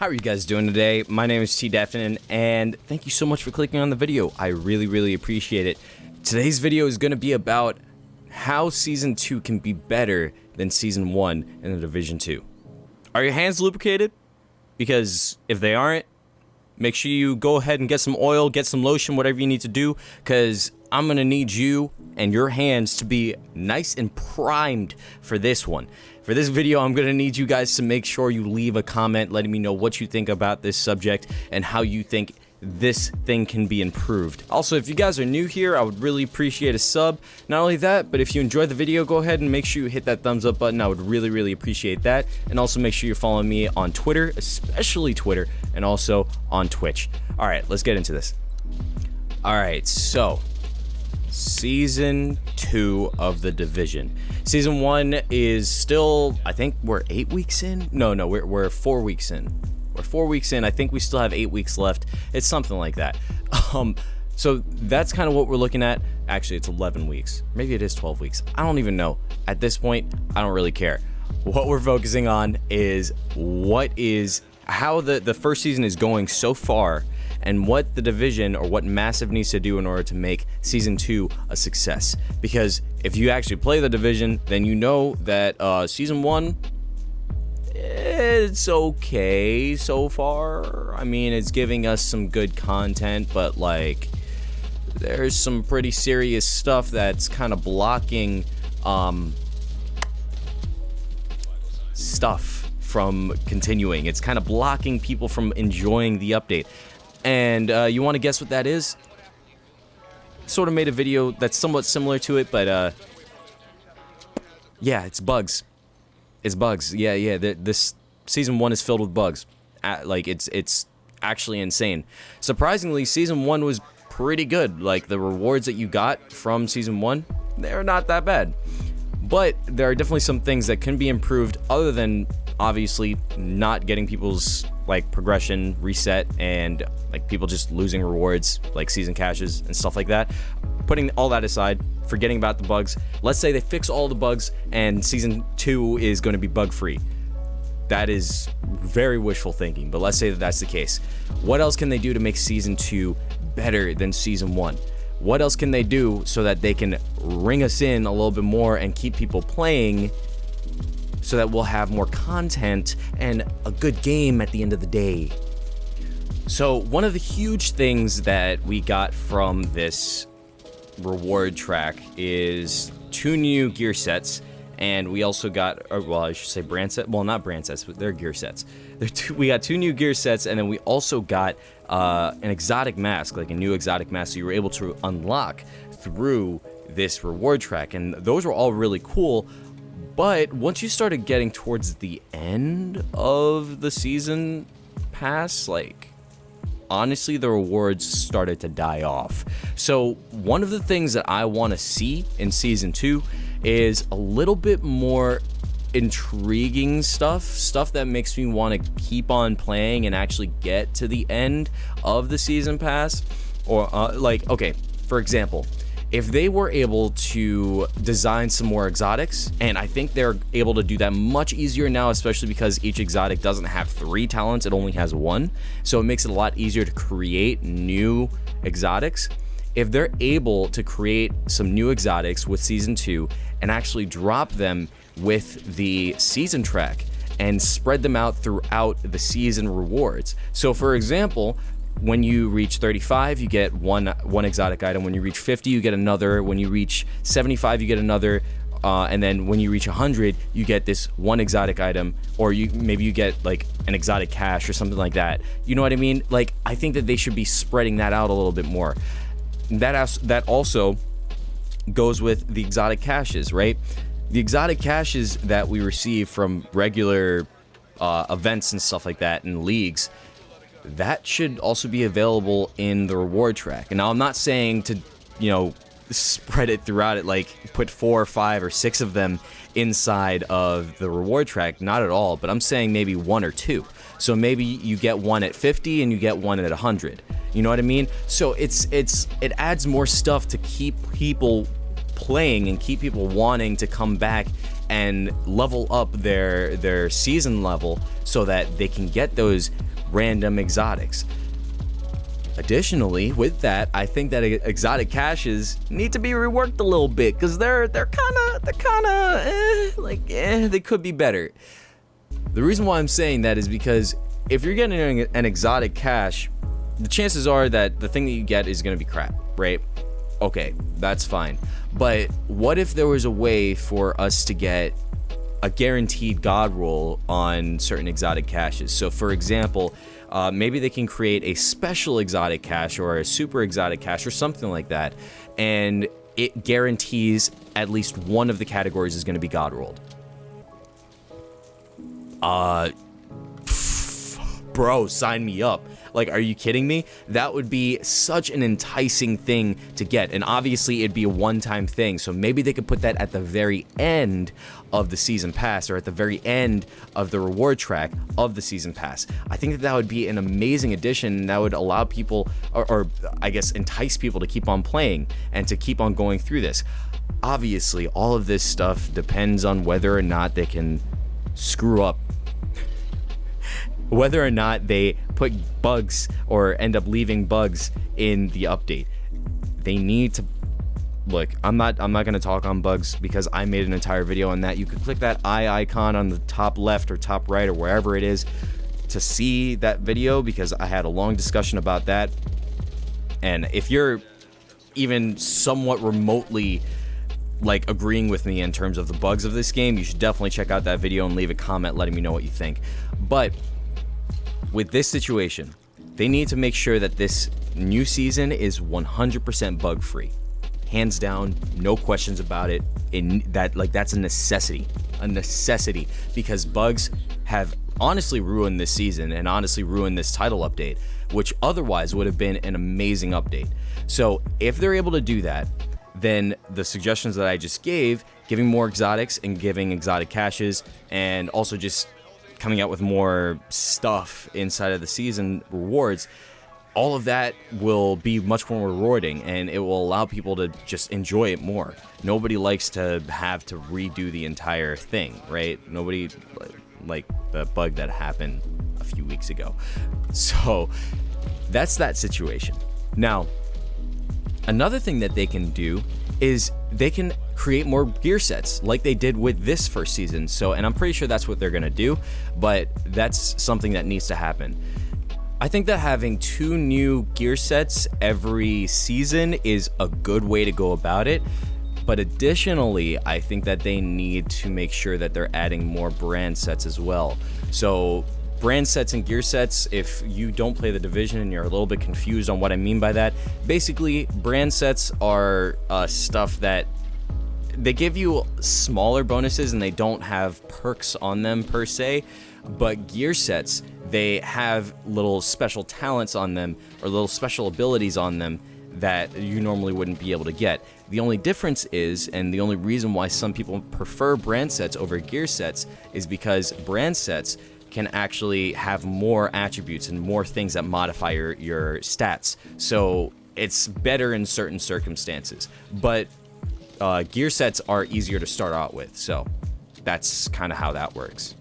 How are you guys doing today? My name is TDefton, and thank you so much for clicking on the video. I really appreciate it. Today's video is going to be about how Season 2 can be better than Season 1 in the Division 2. Are your hands lubricated? Because if they aren't, make sure you go ahead and get some oil, get some lotion, whatever you need to do, because I'm going to need you and your hands to be nice and primed for this one. For this video, I'm going to need you guys to make sure you leave a comment letting me know what you think about this subject and how you think this thing can be improved. Also, if you guys are new here, I would really appreciate a sub. Not only that, but if you enjoyed the video, go ahead and make sure you hit that thumbs up button. I would really appreciate that. And also make sure you're following me on Twitter, especially Twitter, and also on Twitch. All right, let's get into this. All right, so Season 2 of the Division. Season 1 is still, I think we're 8 weeks in? No, we're 4 weeks in. We're 4 weeks in. I think we still have 8 weeks left. It's something like that. So that's kind of what we're looking at. Actually, it's 11 weeks. Maybe it is 12 weeks. I don't even know. At this point, I don't really care. What we're focusing on is how the first season is going so far, and what the Division or what Massive needs to do in order to make Season 2 a success. Because if you actually play the Division, then you know that Season 1, it's okay so far. I mean, it's giving us some good content, but like, there's some pretty serious stuff that's kind of blocking stuff from continuing. It's kind of blocking people from enjoying the update. And you want to guess what that is? Sort of made a video that's somewhat similar to it, but yeah, it's bugs. It's bugs. Yeah. This Season 1 is filled with bugs. Like, it's actually insane. Surprisingly, Season 1 was pretty good. Like, the rewards that you got from Season 1, they're not that bad. But there are definitely some things that can be improved, other than obviously not getting people's like progression reset and like people just losing rewards like season caches and stuff like that. Putting all that aside, forgetting about the bugs, let's say they fix all the bugs and Season 2 is going to be bug free. That is very wishful thinking, but let's say that that's the case. What else can they do to make Season 2 better than Season 1? What else can they do so that they can ring us in a little bit more and keep people playing, so that we'll have more content and a good game at the end of the day? So one of the huge things that we got from this reward track is 2 new gear sets, and we also got, or well, I should say brand set. Well, not brand sets, but they're gear sets. We got 2 new gear sets, and then we also got an exotic mask, like a new exotic mask, so you were able to unlock through this reward track, and those were all really cool. But once you started getting towards the end of the season pass, like, honestly, the rewards started to die off. So one of the things that I want to see in Season 2 is a little bit more intriguing stuff that makes me want to keep on playing and actually get to the end of the season pass. Or like, okay, for example, if they were able to design some more exotics, and I think they're able to do that much easier now, especially because each exotic doesn't have 3 talents, it only has 1, so it makes it a lot easier to create new exotics. If they're able to create some new exotics with Season 2 and actually drop them with the season track and spread them out throughout the season rewards. So for example, when you reach 35, you get one exotic item. When you reach 50, you get another. When you reach 75, you get another. And then when you reach 100, you get this 1 exotic item, or maybe you get like an exotic cache or something like that. You know what I mean? Like, I think that they should be spreading that out a little bit more. That also goes with the exotic caches, right? The exotic caches that we receive from regular events and stuff like that in leagues, that should also be available in the reward track. And now I'm not saying to, spread it throughout it, like put 4 or 5 or 6 of them inside of the reward track, not at all, but I'm saying maybe 1 or 2. So maybe you get 1 at 50 and you get 1 at 100. You know what I mean? So it adds more stuff to keep people playing and keep people wanting to come back and level up their season level so that they can get those random exotics. Additionally, with that, I think that exotic caches need to be reworked a little bit, because they're kind of they could be better. The reason why I'm saying that is because if you're getting an exotic cache, the chances are that the thing that you get is going to be crap, right? Okay, that's fine. But what if there was a way for us to get a guaranteed god roll on certain exotic caches? So for example, maybe they can create a special exotic cache or a super exotic cache or something like that, and it guarantees at least one of the categories is going to be god rolled. Bro, sign me up. Like, are you kidding me? That would be such an enticing thing to get. And obviously, it'd be a one-time thing. So maybe they could put that at the very end of the season pass, or at the very end of the reward track of the season pass. I think that that would be an amazing addition. That would allow people, or I guess entice people to keep on playing and to keep on going through this. Obviously, all of this stuff depends on whether or not they can screw up, whether or not they put bugs or end up leaving bugs in the update. They need to look. I'm not going to talk on bugs because I made an entire video on that. You could click that eye icon on the top left or top right or wherever it is to see that video, because I had a long discussion about that. And if you're even somewhat remotely like agreeing with me in terms of the bugs of this game, you should definitely check out that video and leave a comment letting me know what you think. But with this situation, they need to make sure that this new season is 100% bug free. Hands down, no questions about it. That's a necessity. Because bugs have honestly ruined this season and honestly ruined this title update, which otherwise would have been an amazing update. So if they're able to do that, then the suggestions that I just gave, giving more exotics and giving exotic caches, and also just coming out with more stuff inside of the season rewards, all of that will be much more rewarding, and it will allow people to just enjoy it more. Nobody likes to have to redo the entire thing, right? Nobody, like the bug that happened a few weeks ago. So that's that situation. Now, another thing that they can do is they can create more gear sets like they did with this first season. So, and I'm pretty sure that's what they're going to do, but that's something that needs to happen. I think that having 2 new gear sets every season is a good way to go about it. But additionally, I think that they need to make sure that they're adding more brand sets as well. So brand sets and gear sets, if you don't play the Division and you're a little bit confused on what I mean by that, basically brand sets are stuff that they give you smaller bonuses and they don't have perks on them per se, but gear sets, they have little special talents on them or little special abilities on them that you normally wouldn't be able to get. The only difference is, and the only reason why some people prefer brand sets over gear sets, is because brand sets can actually have more attributes and more things that modify your stats. So it's better in certain circumstances. But gear sets are easier to start out with. So that's kind of how that works.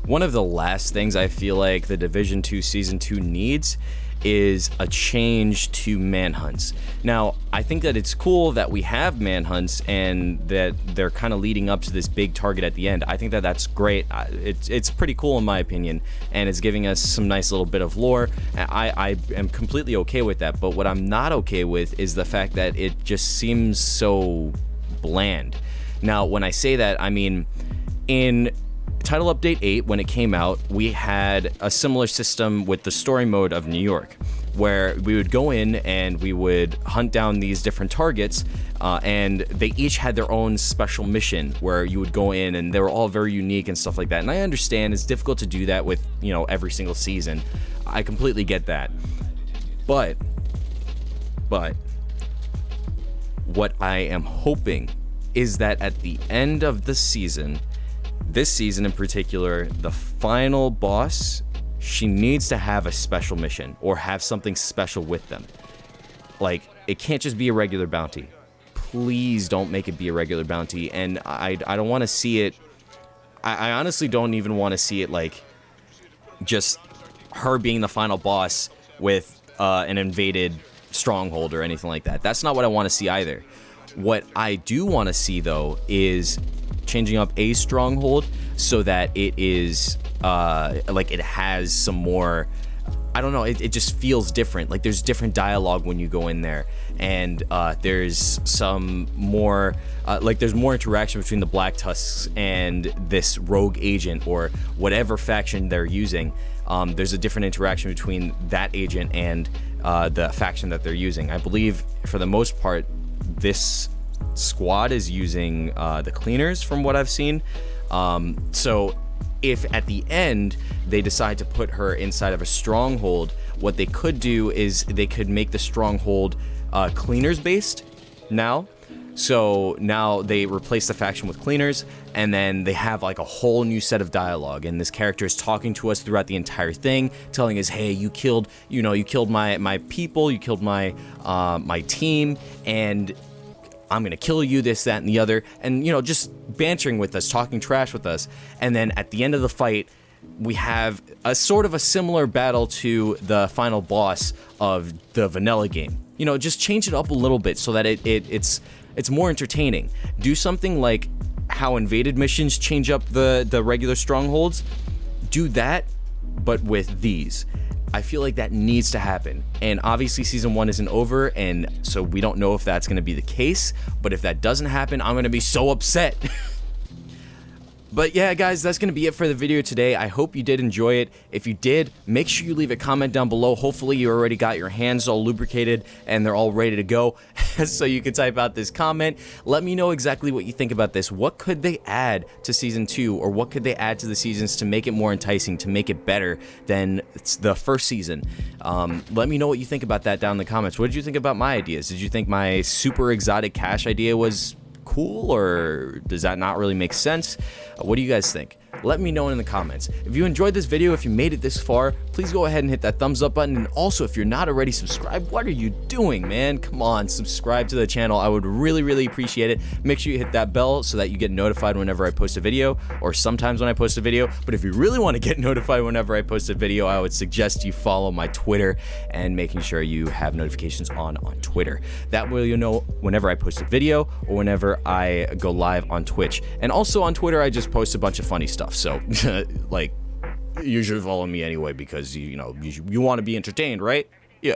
One of the last things I feel like the Division 2 Season 2 needs is a change to manhunts. Now, I think that it's cool that we have manhunts and that they're kind of leading up to this big target at the end. I think that that's great. It's pretty cool in my opinion, and it's giving us some nice little bit of lore. I am completely okay with that, but what I'm not okay with is the fact that it just seems so bland. Now, when I say that, I mean, in Title Update 8, when it came out, we had a similar system with the story mode of New York, where we would go in and we would hunt down these different targets, and they each had their own special mission where you would go in and they were all very unique and stuff like that. And I understand it's difficult to do that with, you know, every single season. I completely get that. But what I am hoping is that at the end of the season, this season in particular, the final boss, she needs to have a special mission or have something special with them. Like, it can't just be a regular bounty. Please don't make it be a regular bounty. And I don't want to see it. I honestly don't even want to see it like just her being the final boss with an invaded stronghold or anything like that. That's not what I want to see either. What I do want to see, though, is changing up a stronghold so that it is like it has some more, I don't know, it just feels different. Like there's different dialogue when you go in there, and there's some more like there's more interaction between the Black Tusks and this rogue agent or whatever faction they're using. There's a different interaction between that agent and the faction that they're using. I believe for the most part this squad is using the cleaners from what I've seen. So if at the end they decide to put her inside of a stronghold, what they could do is they could make the stronghold cleaners based now. So now they replace the faction with cleaners, and then they have like a whole new set of dialogue, and this character is talking to us throughout the entire thing, telling us, hey, you killed my people, you killed my my team, and I'm gonna kill you, this, that, and the other, and just bantering with us, talking trash with us. And then at the end of the fight, we have a sort of a similar battle to the final boss of the vanilla game. Just change it up a little bit so that it's more entertaining. Do something like how invaded missions change up the regular strongholds. Do that, but with these. I feel like that needs to happen. And obviously season 1 isn't over, and so we don't know if that's going to be the case. But if that doesn't happen, I'm going to be so upset. But yeah, guys, that's going to be it for the video today. I hope you did enjoy it. If you did, make sure you leave a comment down below. Hopefully you already got your hands all lubricated and they're all ready to go. So you can type out this comment. Let me know exactly what you think about this. What could they add to season 2, or what could they add to the seasons to make it more enticing, to make it better than the first season? Let me know what you think about that down in the comments. What did you think about my ideas? Did you think my super exotic cash idea was cool, or does that not really make sense? What do you guys think? Let me know in the comments. If you enjoyed this video, if you made it this far, please go ahead and hit that thumbs up button. And also, if you're not already subscribed, what are you doing, man? Come on, subscribe to the channel. I would really appreciate it. Make sure you hit that bell so that you get notified whenever I post a video, or sometimes when I post a video. But if you really want to get notified whenever I post a video, I would suggest you follow my Twitter and making sure you have notifications on Twitter. That way you'll know whenever I post a video or whenever I go live on Twitch. And also on Twitter, I just post a bunch of funny stuff. So, like, you should follow me anyway, because you want to be entertained, right? Yeah,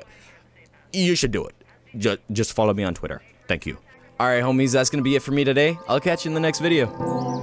you should do it. Just follow me on Twitter. Thank you. All right, homies, that's gonna be it for me today. I'll catch you in the next video.